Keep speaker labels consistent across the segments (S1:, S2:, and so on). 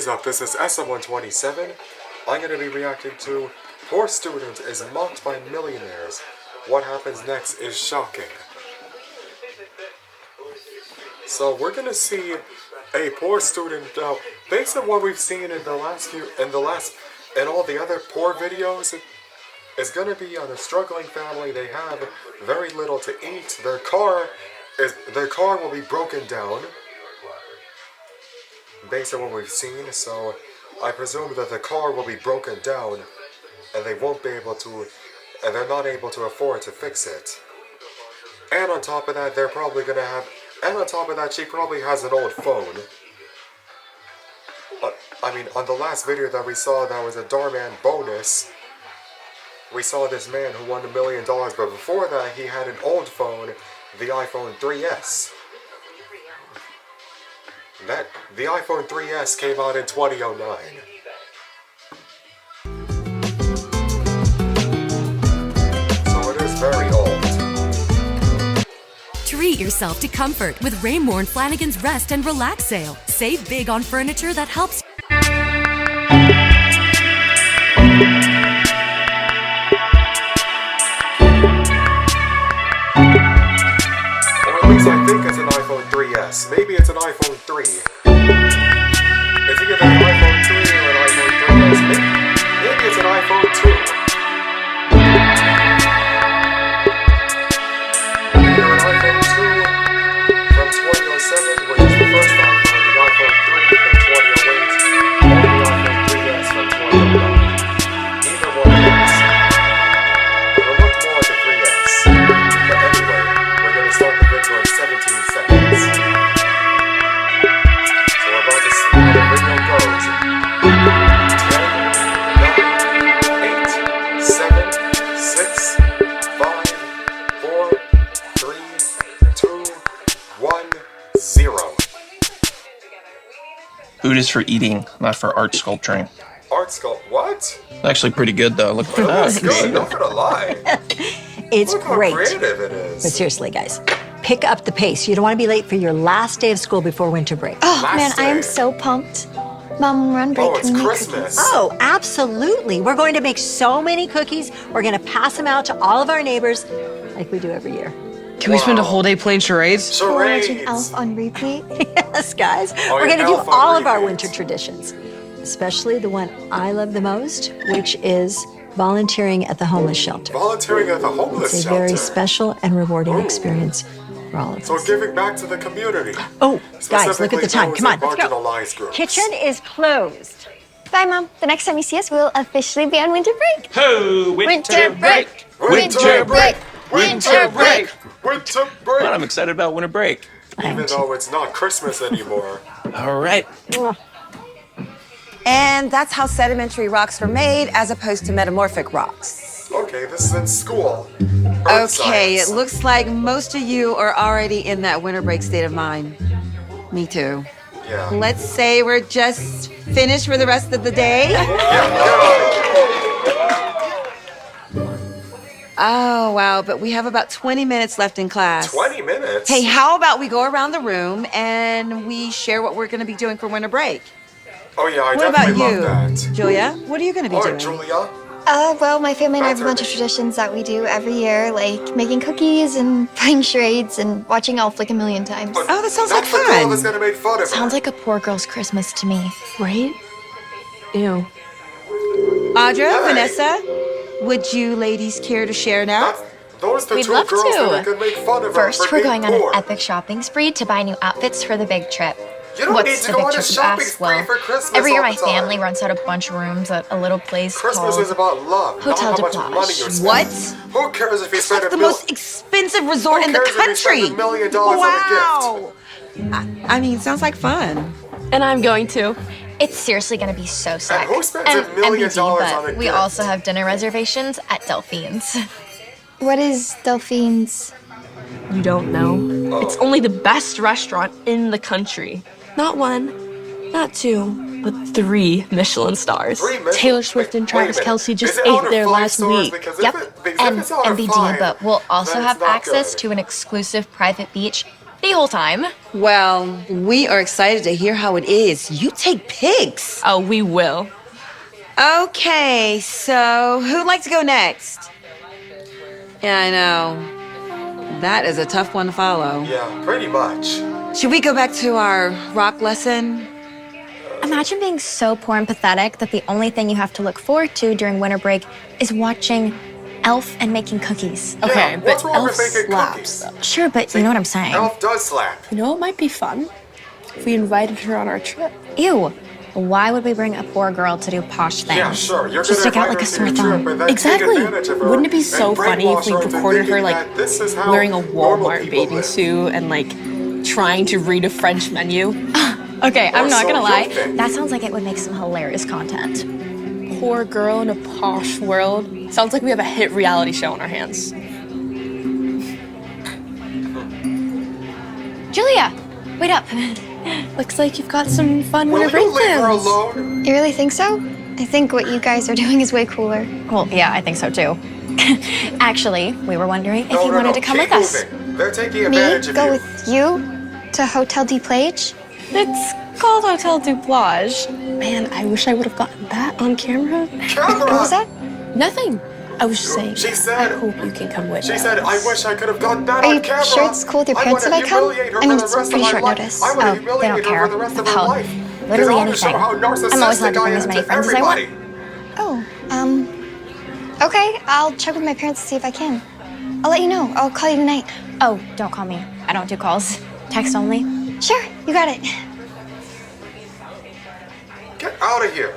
S1: is up? This is SM127. I'm going to be reacting to Poor Student is Mocked by Millionaires. What happens next is shocking. So we're going to see a poor student now. Based on what we've seen in all the other poor videos, is going to be on a struggling family. They have very little to eat. Their car will be broken down. Based on what we've seen, so I presume that the car will be broken down, and they won't be able to, and they're not able to afford to fix it. And on top of that, they're probably gonna have, and on top of that, she probably has an old phone. I mean, on the last video that we saw, that was a doorman bonus. We saw this man who won $1 million, but before that, he had an old phone, the iPhone 3S. The iPhone 3S came out in 2009. So it is very old.
S2: Treat yourself to comfort with Raymore and Flanagan's Rest and Relax sale. Save big on furniture that helps.
S1: Or at least I think it's an iPhone 3S. Maybe it's an iPhone 3. It's either an iPhone 3 or an iPhone 3S. Maybe it's an iPhone 2. Either an iPhone 2 from 2007, which is the first iPhone, the iPhone 3 from 2008, or the iPhone 3S from 2009. Either one of those. It looked more like a 3S. But anyway, we're going to start the video in 17 seconds. So we're about to see how the video goes. 10, 9, 8, 7, 6, 5, 4, 3, 2, 1, 0.
S3: Food is for eating, not for art sculpturing.
S1: Art sculpt, what?
S3: Actually pretty good though. Look at
S1: It
S3: that.
S1: looks good, not gonna lie.
S4: It's
S1: Look how
S4: great.
S1: creative it is.
S4: But seriously, guys, pick up the pace. You don't want to be late for your last day of school before winter break.
S5: Oh
S1: Last
S5: man, I
S1: day.
S5: am so pumped. Mom, when we're on break,
S1: Oh, it's
S5: can we make
S1: Christmas.
S4: Oh, absolutely. We're going to make so many cookies. We're going to pass them out to all of our neighbors like we do every year.
S6: Can we spend a whole day playing charades?
S5: cookies? Watching
S1: Charades.
S5: Elf on repeat.
S4: Yes, guys.
S1: Oh,
S4: We're going to
S1: yeah,
S4: do
S1: Elf on
S4: all of our
S1: repeat.
S4: winter traditions, especially the one I love the most, which is volunteering at the homeless shelter.
S1: Volunteering at the homeless
S4: It's a
S1: shelter.
S4: very special and rewarding
S1: Ooh.
S4: experience for all of
S1: So
S4: us.
S1: giving back to the community.
S4: Oh, guys, look at the
S1: Specifically
S4: time.
S1: those
S4: Come on,
S1: in
S4: let's go.
S1: marginalized groups.
S4: Kitchen is closed.
S5: Bye, Mom. The next time you see us, we'll officially be on winter break.
S3: Ho!
S5: Winter break!
S1: Winter break!
S5: Winter break!
S1: Winter
S3: But
S1: break!
S3: I'm excited about winter break.
S1: Even though it's not Christmas anymore.
S3: All right.
S7: And that's how sedimentary rocks were made as opposed to metamorphic rocks.
S1: Okay, this is in school. Earth
S7: Okay,
S1: science.
S7: it looks like most of you are already in that winter break state of mind. Me too.
S1: Yeah.
S7: Let's say we're just finished for the rest of the day. Oh, wow, but we have about 20 minutes left in class.
S1: 20 minutes?
S7: Hey, how about we go around the room and we share what we're going to be doing for winter break?
S1: Oh yeah, I
S7: What about
S1: definitely
S7: you,
S1: love that.
S7: Julia? What are you going to be
S1: Oh,
S7: doing?
S1: Julia?
S5: Well, my family and I have a
S1: That's
S5: bunch of
S1: her name.
S5: traditions that we do every year, like making cookies and playing charades and watching Elf like a million times.
S7: Oh, that sounds
S1: That's
S7: like
S1: the girl
S7: fun.
S1: that's gonna make fun of her.
S5: Sounds like a poor girl's Christmas to me.
S2: Right? Ew.
S7: Audra,
S1: Hey.
S7: Vanessa, would you ladies care to share now?
S1: Those the
S5: We'd
S1: two
S5: love
S1: girls
S5: to.
S1: that are gonna make fun of her
S5: First,
S1: for
S5: we're
S1: being
S5: going on
S1: poor.
S5: an epic shopping spree to buy new outfits for the big trip.
S1: You don't need
S5: What's
S1: to
S5: the
S1: go
S5: big
S1: on a
S5: trip, you
S1: shopping
S5: ask?
S1: spree
S5: Well,
S1: for Christmas
S5: every year
S1: all
S5: my
S1: the time.
S5: family rents out a bunch of rooms at a little place
S1: Christmas
S5: called
S1: is about love,
S5: Hotel
S1: not
S5: de
S1: how much
S5: Plage.
S1: money you're spending.
S7: What?
S1: Who cares if you spend
S7: That's
S1: a
S7: the most expensive resort in the
S1: cares if you
S7: country.
S1: spend $1 million on a gift?
S7: Wow. I mean, sounds like fun.
S2: And I'm going to.
S5: It's seriously gonna be so sick.
S1: who spends $1 million
S5: MBD,
S1: on a
S5: but we
S1: gift?
S5: also have dinner reservations at Delphine's. What is Delphine's?
S2: You don't know? It's only the best restaurant in the country. Not one, not two, but 3 Michelin stars.
S1: 3 Michelin-
S2: Taylor Swift and
S1: Wait a
S2: Travis
S1: minute.
S2: Kelce just
S1: Is it out
S2: ate
S1: of
S2: there
S1: 5
S2: last
S1: stars?
S2: week.
S1: Because
S5: Yep,
S1: if
S5: and
S1: it's out of
S5: MBD,
S1: 5,
S5: but we'll also
S1: then
S5: have
S1: it's not
S5: access
S1: good.
S5: to an exclusive private beach
S2: The whole time.
S7: Well, we are excited to hear how it is. You take pics.
S2: Oh, we will.
S7: Okay, so who'd like to go next? Yeah, I know. That is a tough one to follow.
S1: Yeah, pretty much.
S7: Should we go back to our rock lesson?
S5: Imagine being so poor and pathetic that the only thing you have to look forward to during winter break is watching Elf and making cookies.
S2: Okay,
S1: Yeah,
S2: but
S1: what's wrong
S2: Elf
S1: with making
S2: slaps.
S1: cookies?
S5: Sure, but you know what I'm saying.
S1: Elf does slap.
S8: You know, it might be fun if we invited her on our trip.
S5: Ew. Why would we bring a poor girl to do posh things?
S1: Yeah, sure. You're
S5: She'll
S1: gonna
S5: stick out
S1: invite
S5: like a
S1: her to
S5: sore
S1: your
S5: thumb.
S1: trip and then
S8: Exactly.
S1: take advantage of her
S8: Wouldn't it be
S1: and
S8: so funny if
S1: brainwash
S8: we
S1: her into
S8: recorded her
S1: thinking
S8: like
S1: that this is how
S8: wearing a
S1: normal
S8: Walmart
S1: people
S8: bathing
S1: live?
S8: suit and like trying to read a French menu?
S5: Okay, I'm not
S1: so
S5: gonna
S1: you
S5: lie.
S1: think.
S5: That sounds like it would make some hilarious content.
S8: Poor girl in a posh world. Sounds like we have a hit reality show on our hands.
S5: Julia, wait up.
S8: Looks like you've got some fun
S1: Will
S8: winter
S1: you
S8: break
S1: leave her
S8: plans.
S1: alone?
S5: You really think so? I think what you guys are doing is way cooler. Well, yeah, I think so too. Actually, we were wondering if you wanted to come
S1: Keep
S5: with us.
S1: moving. They're taking
S5: Me?
S1: advantage of
S5: Go
S1: you.
S5: with you to Hotel du Plage?
S8: It's called Hotel du Plage. Man, I wish I would have gotten that on camera.
S1: Camera!
S5: What was that?
S8: Nothing. I was just saying.
S1: She said-
S8: I hope you can come with
S1: She
S8: us.
S1: said, I wish I could have gotten that
S5: Are
S1: on
S5: you
S1: camera.
S5: sure it's cool with your
S1: I
S5: parents
S1: wanna
S5: if I come?
S1: humiliate her
S5: I mean,
S1: for
S5: it's
S1: the rest
S5: pretty
S1: of my
S5: short
S1: life.
S5: notice.
S1: I wanna
S5: Oh, they
S1: humiliate
S5: don't
S1: her
S5: care.
S1: for the rest of
S5: I've
S1: her
S5: held
S1: life. 'Cause
S5: literally
S1: I wanna show
S5: anything.
S1: how
S5: I'm always allowed
S1: narcissistic
S5: to
S1: I
S5: bring
S1: am
S5: as many
S1: to
S5: friends as I want.
S1: everybody.
S5: Oh, okay, I'll check with my parents to see if I can. I'll let you know. I'll call you tonight. Oh, don't call me. I don't do calls. Text only. Sure, you got it.
S1: Get out of here.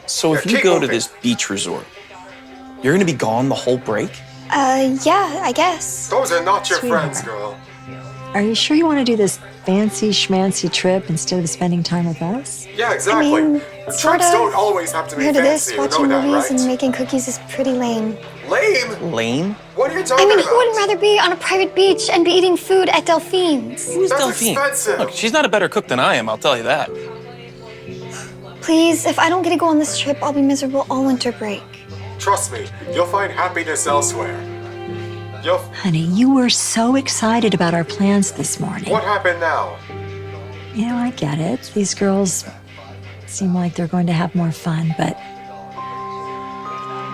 S3: So if
S1: Yeah,
S3: you
S1: keep
S3: go to
S1: moving.
S3: this beach resort, you're gonna be gone the whole break?
S5: Yeah, I guess.
S1: Those are not your
S4: Sweetheart.
S1: friends, girl.
S4: Are you sure you want to do this fancy schmancy trip instead of spending time with us?
S1: Yeah, exactly.
S5: mean,
S1: Trips
S5: sort of.
S1: don't always have to be
S5: Compared to this,
S1: fancy. You
S5: watching
S1: know that,
S5: movies
S1: right?
S5: and making cookies is pretty lame.
S1: Lame?
S3: Lame?
S1: What are you talking
S5: I mean,
S1: about?
S5: who wouldn't rather be on a private beach and be eating food at Delphine's?
S3: Who's
S1: That's
S3: Delphine?
S1: expensive.
S3: Look, she's not a better cook than I am, I'll tell you that.
S5: Please, if I don't get to go on this trip, I'll be miserable all winter break.
S1: Trust me, you'll find happiness elsewhere.
S4: Honey, you were so excited about our plans this morning.
S1: What happened now?
S4: You know, I get it. These girls seem like they're going to have more fun, but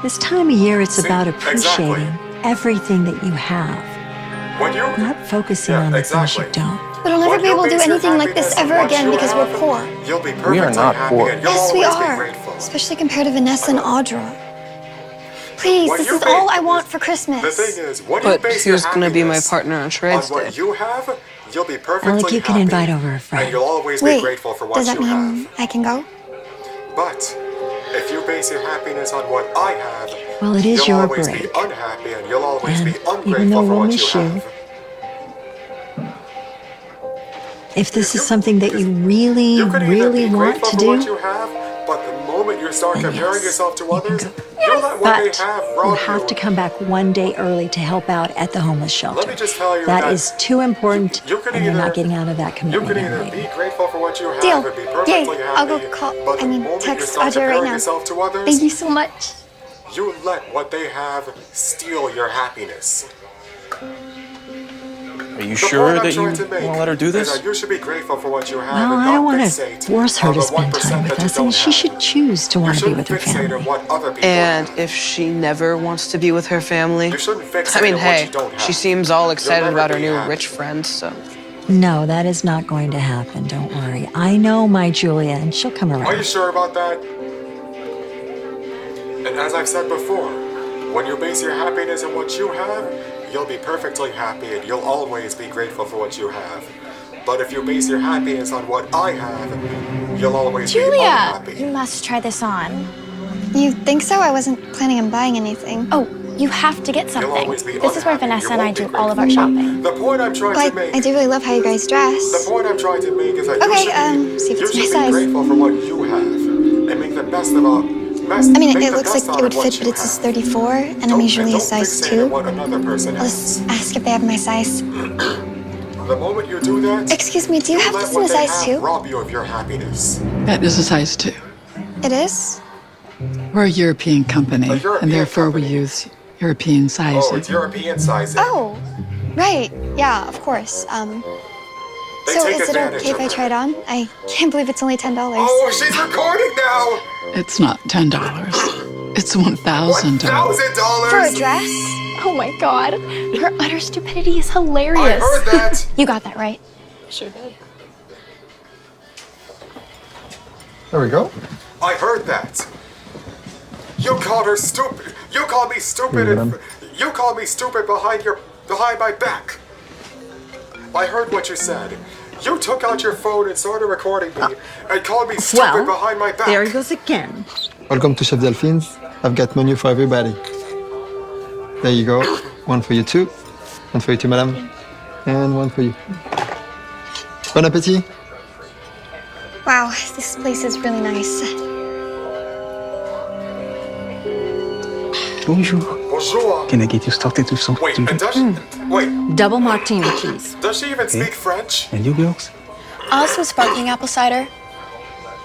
S4: this time of year, it's
S1: See,
S4: about
S1: exactly.
S4: appreciating everything that you have,
S1: When you
S4: not focusing
S1: Yeah,
S4: on the things
S1: exactly.
S4: you don't.
S5: But I'll never
S1: When
S5: be able to
S1: you
S5: do
S1: base your
S5: anything like this
S1: happiness
S5: ever
S1: on what
S5: again
S1: you
S5: because we're
S1: have,
S5: poor.
S1: You'll be perfectly
S3: We are not
S1: happy
S3: poor.
S1: and you'll
S5: Yes, we
S1: always be
S5: are.
S1: grateful.
S5: Especially compared to Vanessa and Audra. Please,
S1: When
S5: this
S1: you
S5: is all
S1: base-
S5: I want for Christmas.
S1: The thing is, when you
S8: But
S1: base your
S8: who's gonna be my
S1: happiness
S8: partner on charades
S1: on what
S8: day?
S1: you have, you'll be perfectly
S4: Alec, you can
S1: happy.
S4: invite over a friend.
S1: And you'll always
S5: Wait,
S1: be grateful for what
S5: does that
S1: you
S5: mean
S1: have.
S5: I can go?
S1: But if you base your happiness on what I have,
S4: Well, it is
S1: you'll
S4: your
S1: always
S4: break.
S1: be unhappy and you'll always
S4: And
S1: be
S4: even
S1: ungrateful
S4: though
S1: for
S4: we'll
S1: what
S4: miss
S1: you
S4: you,
S1: have.
S4: If this is something that you really,
S1: You can either
S4: really
S1: be
S4: want
S1: grateful
S4: to
S1: for what you
S4: do,
S1: have, but the moment you start
S4: then
S1: comparing
S4: yes,
S1: yourself to
S4: you can
S1: others,
S4: go.
S1: you'll let what
S4: but
S1: they have
S4: you'll
S1: rob
S4: have
S1: you.
S4: to come back one day early to help out at the homeless shelter.
S1: Let me just tell you
S4: that
S1: that
S4: is too important,
S1: you can
S4: and you're not
S1: either-
S4: getting out of that
S1: You
S4: commitment
S1: can either
S4: early.
S1: be grateful for what you have
S5: Deal.
S1: and be perfectly
S5: Yay.
S1: happy,
S5: I'll go call-
S1: but the
S5: I mean,
S1: moment you
S5: text
S1: start
S5: Audrey right
S1: comparing
S5: now.
S1: yourself to others,
S5: Thank you so much.
S1: you let what they have steal your happiness.
S3: Are you
S1: The
S3: sure
S1: point I'm
S3: that you
S1: trying
S3: want
S1: to make
S3: to let her do
S1: is
S3: this?
S1: that you should be grateful for what you have
S4: Well,
S1: and
S4: I
S1: not
S4: don't want to
S1: fixate
S4: force her
S1: on
S4: to
S1: the
S4: spend
S1: 1%
S4: time with
S1: that you
S4: us, and
S1: don't
S4: she
S1: have.
S4: should choose to
S1: You
S4: want to be
S1: shouldn't
S4: with her
S1: fixate
S4: family.
S1: on what other people
S8: And
S1: have.
S8: if she never wants to be with her family,
S1: You shouldn't fixate
S8: I mean,
S1: on what
S8: hey,
S1: you don't have.
S8: she seems all excited
S1: never
S8: about her
S1: be
S8: new
S1: happy.
S8: rich friend, so.
S4: No, that is not going to happen. Don't worry. I know my Julia, and she'll come
S1: Are you
S4: around.
S1: sure about that? And as I've said before, when you base your happiness on what you have, you'll be perfectly happy and you'll always be grateful for what you have. But if you base your happiness on what I have, you'll always be
S5: Julia,
S1: unhappy.
S5: you must try this on. You think so? I wasn't planning on buying anything. Oh, you have to get
S1: You'll
S5: something.
S1: always be
S5: This is where
S1: unhappy.
S5: Vanessa
S1: You
S5: and I
S1: won't be
S5: do all of our
S1: grateful.
S5: shopping.
S1: The point I'm trying
S5: Well,
S1: to make.
S5: I do really love how you guys
S1: The
S5: dress.
S1: point I'm trying to make is that
S5: Okay,
S1: you
S5: see if it's
S1: should
S5: my
S1: be
S5: size.
S1: grateful for what you have and make the best of a best.
S5: I mean,
S1: make
S5: it
S1: the
S5: looks
S1: best
S5: like
S1: out
S5: it would
S1: of what
S5: fit,
S1: you
S5: but it's just
S1: have.
S5: 34, and I'm
S1: Don't-
S5: usually a
S1: don't
S5: size
S1: fixate
S5: 2.
S1: on what another person
S5: I'll
S1: has.
S5: just ask if they have my size.
S1: The moment you do that,
S5: Excuse me, do you have
S1: let
S5: this in a
S1: what they
S5: size
S1: have
S5: 2?
S1: rob you of your happiness.
S9: That is a size 2.
S5: It is?
S9: We're a European company,
S1: A European
S9: and therefore
S1: company.
S9: we use European sizes.
S1: Oh, it's European sizing.
S5: Oh, right. Yeah, of course.
S1: They
S5: So
S1: take
S5: is it
S1: advantage
S5: okay if
S1: of
S5: I
S1: her.
S5: try it on? I can't believe it's only $10.
S1: Oh, she's recording now!
S9: It's not $10. It's $1,000.
S1: $1,000!
S5: For a dress? Oh my god. Her utter stupidity is hilarious.
S1: I heard that!
S5: You got that right.
S2: Sure did.
S1: There we go. I heard that. You called her stupid. You called me stupid. You called me stupid behind my back. I heard what you said. You took out your phone and started recording me and called me stupid behind my back.
S4: There he goes again.
S10: Welcome to Chef Delphine's. I've got menu for everybody. There you go. One for you too. One for you too, madame. And one for you. Bon appétit.
S5: Wow, this place is really nice.
S11: Bonjour.
S1: Bonjour.
S11: Can I get you started with some?
S1: Wait, and does she? Wait,
S4: Double martini, please.
S1: does she even speak French?
S11: And you girls?
S8: I'll have some sparkling apple cider.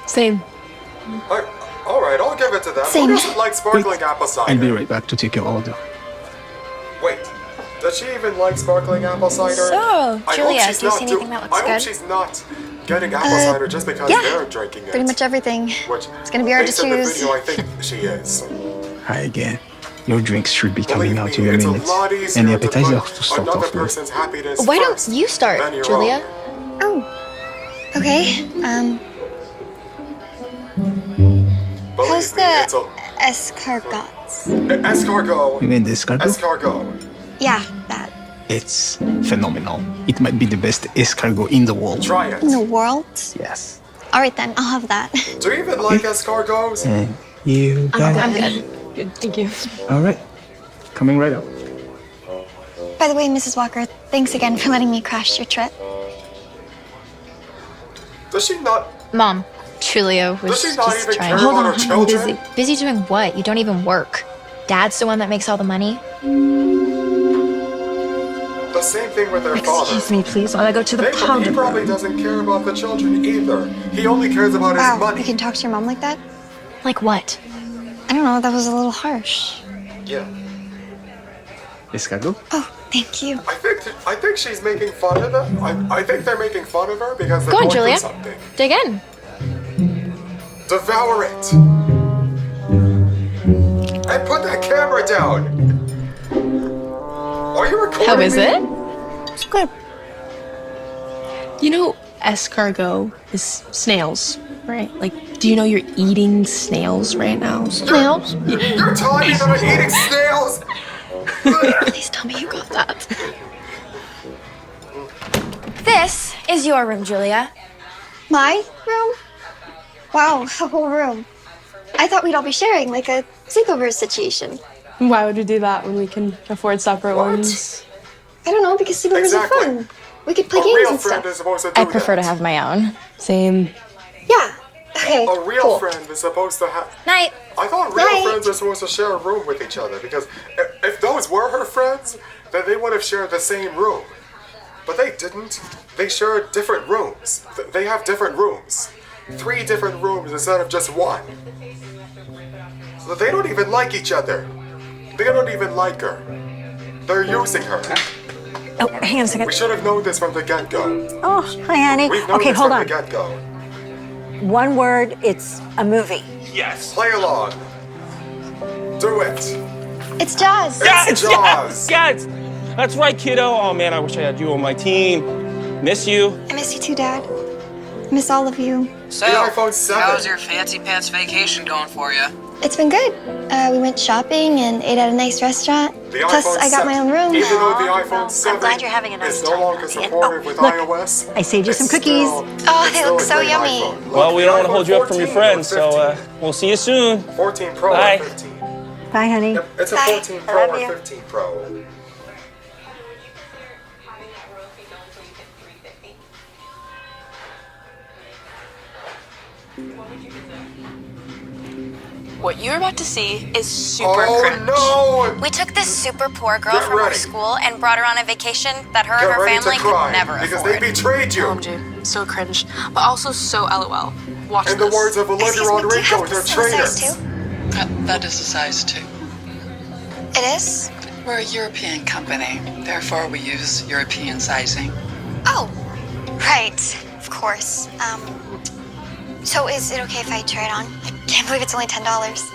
S2: Same.
S1: All right, I'll give it to them.
S5: Same.
S1: Who doesn't like sparkling apple cider?
S11: I'll be right back to take your order.
S1: Wait, does she even like sparkling apple cider?
S8: So,
S1: I hope
S8: Julia,
S1: she's
S8: do you
S1: not
S8: see anything that looks
S1: I hope
S8: good?
S1: she's not getting apple cider just because
S5: yeah,
S1: they're drinking it.
S5: Pretty much everything.
S1: Which,
S5: It's gonna be hard to
S1: based on the
S5: choose.
S1: video, I think she is.
S11: Hi again. Your drinks should be coming
S1: Believe
S11: out
S1: me,
S11: in a
S1: it's
S11: minute.
S1: a lot easier
S11: And the
S1: to
S11: appetizer
S1: put
S11: to start
S1: another
S11: off with.
S1: person's happiness
S8: Why don't
S1: first
S8: you start,
S1: than your
S8: Julia?
S1: own.
S5: Oh. Okay.
S1: Believe
S5: How's
S1: me, it's
S5: the
S1: a
S5: escargots?
S1: escargot.
S11: You mean the escargot?
S1: Escargot.
S5: Yeah, that.
S11: It's phenomenal. It might be the best escargot in the world.
S1: Try it.
S5: In the world?
S11: Yes.
S5: All right then, I'll have that.
S1: Do you even like escargots?
S11: And you got
S2: I'm
S11: it.
S2: good. Good, thank you.
S11: All right. Coming right up.
S5: By the way, Mrs. Walker, thanks again for letting me crash your trip.
S1: Does she not?
S8: Mom, Julia
S1: Does
S8: was
S1: she not
S8: just
S1: even
S8: trying.
S1: care
S8: Hold
S1: about
S8: on,
S1: her children?
S8: busy doing what? You don't even work. Dad's the one that makes all the money.
S1: The same thing with their father.
S4: Excuse me, please, while I go to the
S1: He
S4: powder
S1: probably
S4: room.
S1: doesn't care about the children either. He only cares about his
S5: Wow,
S1: money.
S5: you can talk to your mom like that?
S8: Like what?
S5: I don't know, that was a little harsh.
S1: Yeah.
S11: Escargot?
S5: Oh, thank you.
S1: I think she's making fun of them. I think they're making fun of her because they're
S8: Go on,
S1: going
S8: Julia.
S1: through something.
S8: Dig in.
S1: Devour it. And put that camera down. Are you recording
S2: How is
S1: me?
S2: it?
S5: It's good.
S2: You know, escargot is snails, right? Like, do you know you're eating snails right now?
S8: Snails?
S1: You're telling me that I'm eating snails?
S8: Please tell me you got that. This is your room, Julia.
S5: My room? Wow, a whole room. I thought we'd all be sharing, like a sleepover situation.
S2: Why would we do that when we can afford separate
S1: What?
S2: ones?
S5: I don't know, because sleepovers
S1: Exactly.
S5: are fun. We could play
S1: A
S5: games
S1: real
S5: and
S1: friend
S5: stuff.
S1: is supposed to do
S8: I prefer to
S1: that.
S8: have my own.
S2: Same.
S5: Yeah. Okay.
S1: A real
S5: cool.
S1: friend is supposed to have.
S8: Night.
S1: I thought real
S5: Right.
S1: friends are supposed to share a room with each other because if those were her friends, then they would have shared the same room. But they didn't. They shared different rooms. They have different rooms. 3 different rooms instead of just one. So they don't even like each other. They don't even like her. They're using her.
S4: Oh, hang on a second.
S1: We should have known this from the get-go.
S4: Oh, hi, honey.
S1: We've known
S4: Okay,
S1: this
S4: hold
S1: from
S4: on.
S1: the get-go.
S4: One word, it's a movie.
S1: Yes. Play along. Do it.
S5: It's Jaws.
S1: It's Jaws.
S12: Yes! That's right, kiddo. Oh man, I wish I had you on my team. Miss you.
S5: I miss you too, Dad. I miss all of you.
S6: So,
S1: The iPhone 7.
S6: how's your fancy pants vacation going for you?
S5: It's been good. We went shopping and ate at a nice restaurant.
S1: The
S5: Plus,
S1: iPhone
S5: I got my
S1: 7.
S5: own room.
S1: Even though the
S4: Aw,
S1: iPhone
S4: well,
S1: 7
S4: I'm glad you're having a nice
S1: is no
S4: time,
S1: longer
S4: honey.
S1: supported
S4: And,
S1: with
S4: look,
S1: iOS,
S4: I saved you
S1: it's
S4: some cookies.
S1: still-
S5: Oh,
S1: it's
S5: they
S1: still
S5: look
S1: a
S5: so
S1: great
S5: yummy.
S1: iPhone. Look,
S12: Well, we
S1: the
S12: don't want to
S1: iPhone
S12: hold you up from your
S1: 14 or
S12: friends, so
S1: 15.
S12: we'll see you soon.
S1: 14 Pro
S12: Bye.
S1: or 15.
S4: Bye, honey.
S1: Yep, it's a
S5: Bye.
S1: 14
S4: I
S1: Pro
S4: love
S1: or
S4: you.
S1: 15 Pro.
S2: What you're about to see is super
S1: Oh
S2: cringe.
S1: no!
S13: We took this super poor girl
S1: Get
S13: from our
S1: ready.
S13: school and brought her on a vacation that her
S1: Get
S13: and her
S1: ready
S13: family
S1: to cry
S13: could never
S1: because
S13: afford.
S1: they betrayed you.
S2: OMG, so cringe, but also so LOL. Watch
S1: In the
S2: this.
S1: words of Olivia
S5: Excuse me, do you
S1: Rodrigo,
S5: have
S1: they're
S5: this in a size
S1: traitors.
S5: too?
S9: That is a size 2.
S5: It is?
S9: We're a European company, therefore we use European sizing.
S5: Oh, right. Of course. So is it okay if I try it on? I can't believe it's only $10.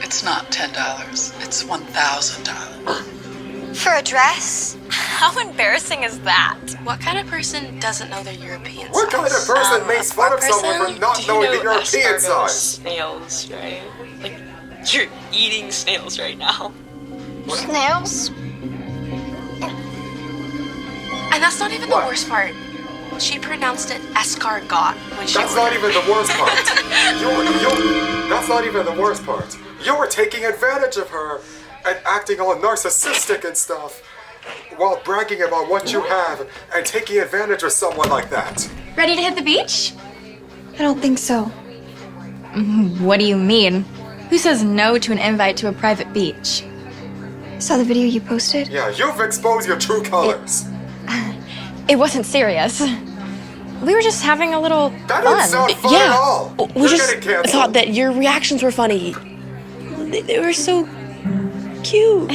S9: It's not $10, it's $1,000.
S5: For a dress?
S13: How embarrassing is that?
S2: What kind of person doesn't know their European
S1: What kind of
S2: size?
S1: person makes fun of someone for not knowing the European
S2: escargot
S1: size?
S2: snails, right? Like, you're eating snails right now.
S5: Snails?
S2: And that's not even the worst part. She pronounced it escargot when she
S1: That's not even the worst part. That's not even the worst part. You were taking advantage of her and acting all narcissistic and stuff while bragging about what you have and taking advantage of someone like that.
S5: Ready to hit the beach? I don't think so. What do you mean? Who says no to an invite to a private beach? Saw the video you posted?
S1: Yeah, you've exposed your true colors.
S5: It wasn't serious. We were just having a little
S1: That
S5: fun.
S1: didn't sound fun at all.
S8: We
S1: You're
S8: just
S1: getting canceled.
S8: thought that your reactions were funny. They were so cute.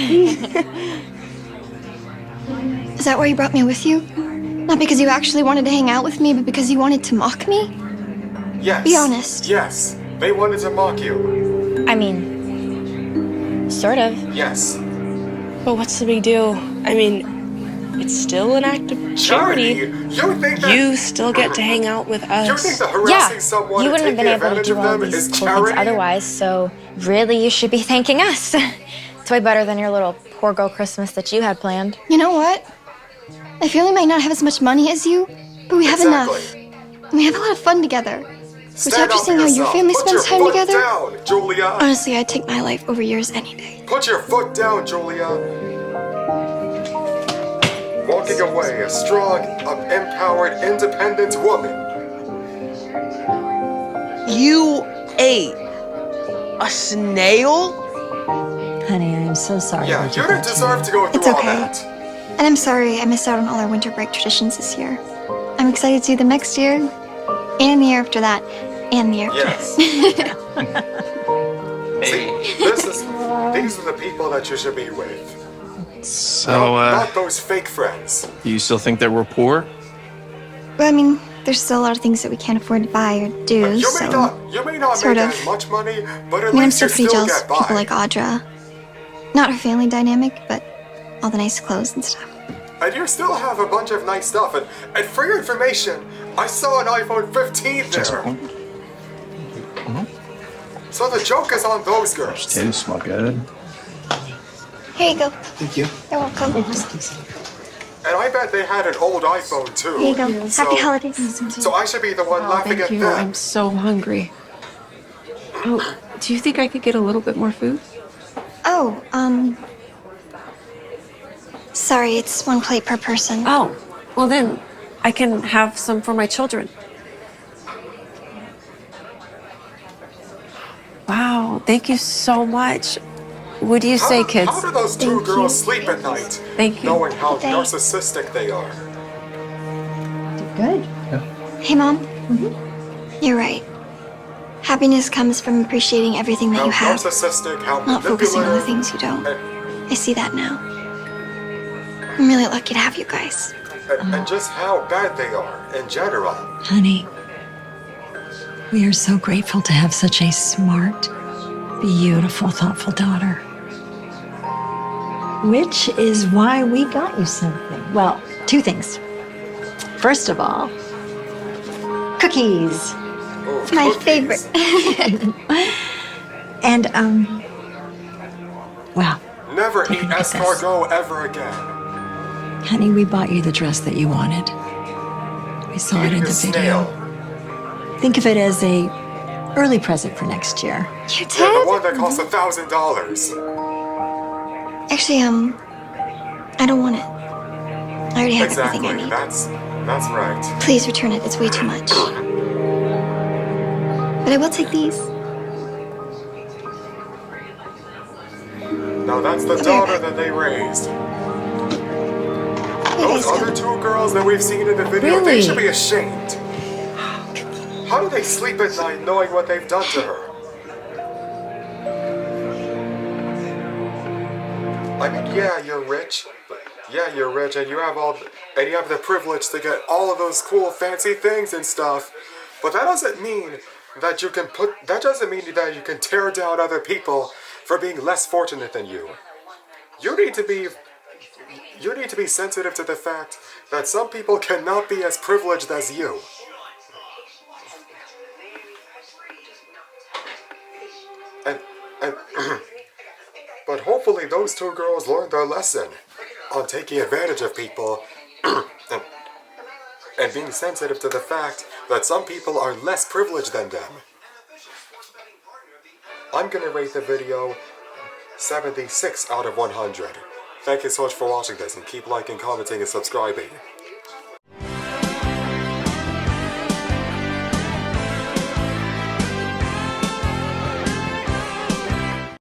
S5: Is that why you brought me with you? Not because you actually wanted to hang out with me, but because you wanted to mock me?
S1: Yes.
S5: Be honest.
S1: Yes. They wanted to mock you.
S5: I mean, sort of.
S1: Yes.
S2: But what's the big deal? I mean, it's still an act of charity.
S1: You think that
S2: You still get to hang out with us.
S1: you think that harassing someone
S5: you
S1: and
S5: wouldn't have
S1: taking
S5: been able to
S1: advantage
S5: do
S1: of
S5: all
S1: them
S5: these
S1: is
S5: cool things
S1: charity?
S5: otherwise, so really you should be thanking us. It's way better than your little poor girl Christmas that you had planned. You know what? My family might not have as much money as you, but we have enough. And we have a lot of fun together. Which after seeing how your family spends time together,
S1: down, Julia.
S5: honestly, I'd take my life over yours any day.
S1: Put your foot down, Julia. Walking away, a strong, empowered, independent woman.
S14: You ate a snail?
S4: Honey, I am so sorry.
S1: Yeah,
S4: that
S1: you
S4: did
S1: didn't
S4: that to
S1: deserve
S4: you.
S1: to go through
S5: It's
S1: all
S5: okay.
S1: that.
S5: And I'm sorry I missed out on all our winter break traditions this year. I'm excited to do them next year, and the year after that, and the year after
S1: Yes. See, these are the people that you should be with.
S12: So,
S1: Not those fake friends.
S12: you still think that we're poor?
S5: Well, I mean, there's still a lot of things that we can't afford to buy or do,
S1: You
S5: so...
S1: may not
S5: sort
S1: make
S5: of.
S1: as much money, but at
S5: I mean, I'm
S1: least
S5: still
S1: you
S5: pretty
S1: still
S5: jealous
S1: get
S5: of
S1: by.
S5: people like Audra. Not her family dynamic, but all the nice clothes and stuff.
S1: And you still have a bunch of nice stuff. And for your information, I saw an iPhone 15 there. So the joke is on those girls.
S11: Titties smell good.
S5: Here you go.
S11: Thank you.
S5: You're welcome.
S1: And I bet they had an old iPhone too.
S5: Here you go. Happy holidays.
S1: So I should be the one laughing at them.
S8: I'm so hungry. Oh, do you think I could get a little bit more food?
S5: Oh, sorry, it's one plate per person.
S8: Oh, well then I can have some for my children. Wow, thank you so much. What do you say, kids?
S1: How do those two girls sleep at night?
S8: Thank you.
S1: Knowing how narcissistic they are.
S4: Good.
S5: Hey, Mom. You're right. Happiness comes from appreciating everything that
S1: How
S5: you have,
S1: narcissistic, how
S5: not focusing on the
S1: manipulative.
S5: things you don't. I see that now. I'm really lucky to have you guys.
S1: And just how bad they are in general.
S4: Honey, we are so grateful to have such a smart, beautiful, thoughtful daughter. Which is why we got you something. Well, two things. First of all, cookies.
S5: It's my favorite.
S4: And, well,
S1: Never
S4: take a
S1: eat
S4: look at this.
S1: escargot ever again.
S4: Honey, we bought you the dress that you wanted. We saw it in
S1: Eating
S4: the
S1: a
S4: video.
S1: snail.
S4: Think of it as a early present for next year.
S5: You
S1: Yeah, the
S5: did?
S1: one that costs $1,000.
S5: Actually, I don't want it. I already have everything I
S1: Exactly.
S5: need.
S1: That's right.
S5: Please return it. It's way too much. But I will take these.
S1: Now that's the daughter that they raised. Those other two girls that we've seen in the video, they should be ashamed. How do they sleep at night knowing what they've done to her? I mean, yeah, you're rich. Yeah, you're rich, and you have the privilege to get all of those cool, fancy things and stuff. But that doesn't mean that you can tear down other people for being less fortunate than you. You need to be sensitive to the fact that some people cannot be as privileged as you. And but hopefully those two girls learned their lesson on taking advantage of people and being sensitive to the fact that some people are less privileged than them. I'm gonna rate the video 76 out of 100. Thank you so much for watching this, and keep liking, commenting, and subscribing.